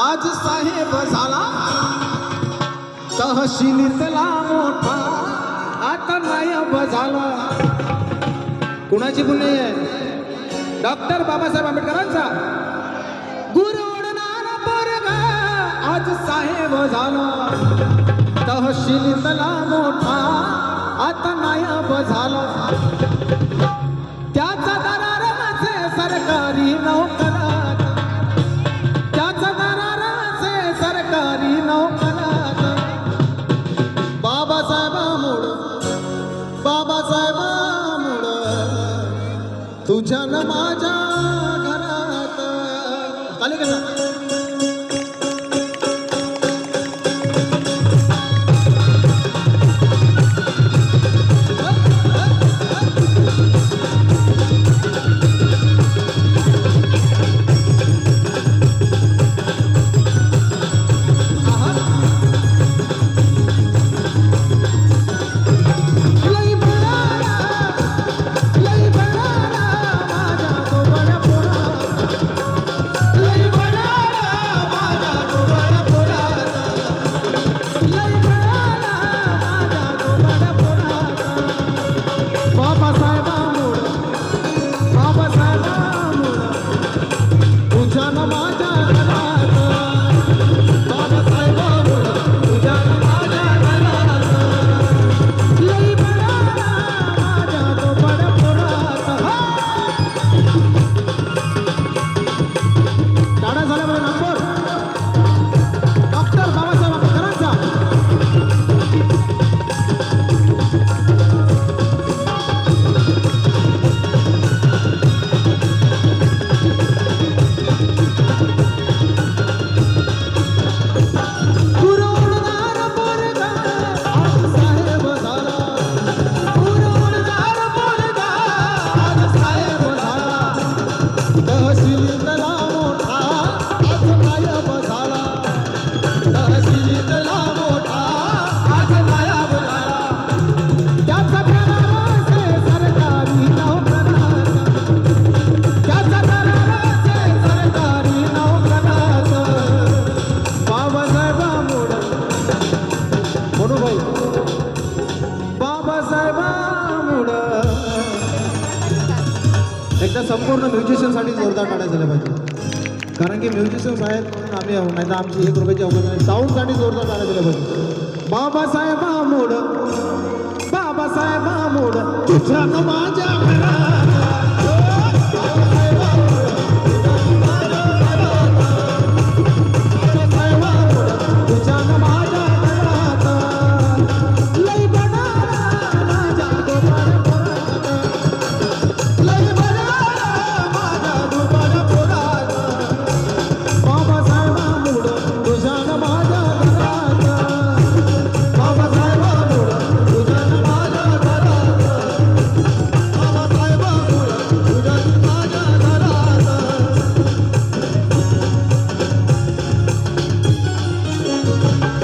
आज साहेब झाला तहसीलीतला मोठा आता नायब झाला. कुणाची पुण्य आहे? डॉक्टर बाबासाहेब आंबेडकरांचा. गुरु ओढणारा पोरगा आज साहेब झाला तहसीलीतला मोठा आता नायब झाला. त्याचा दरार माझे सरकारी नोकरात, त्याचा दरार माझे सरकारी नोकरात. बाबासाहेबामुळ तुझ्या न माझ्या घरात चालेल का? एकदा संपूर्ण म्युझिशियनसाठी जोरदार टाळ्या झाल्या पाहिजे, कारण की म्युझिशियन्स आहेत म्हणून आम्ही आहोत, नाही तर आमची 1 रुपयाची अवघड नाही. साऊंडसाठी जोरदार टाळ्या झाल्या पाहिजे. बाबासाहेबामुळं तुझ्या माझ्या घरात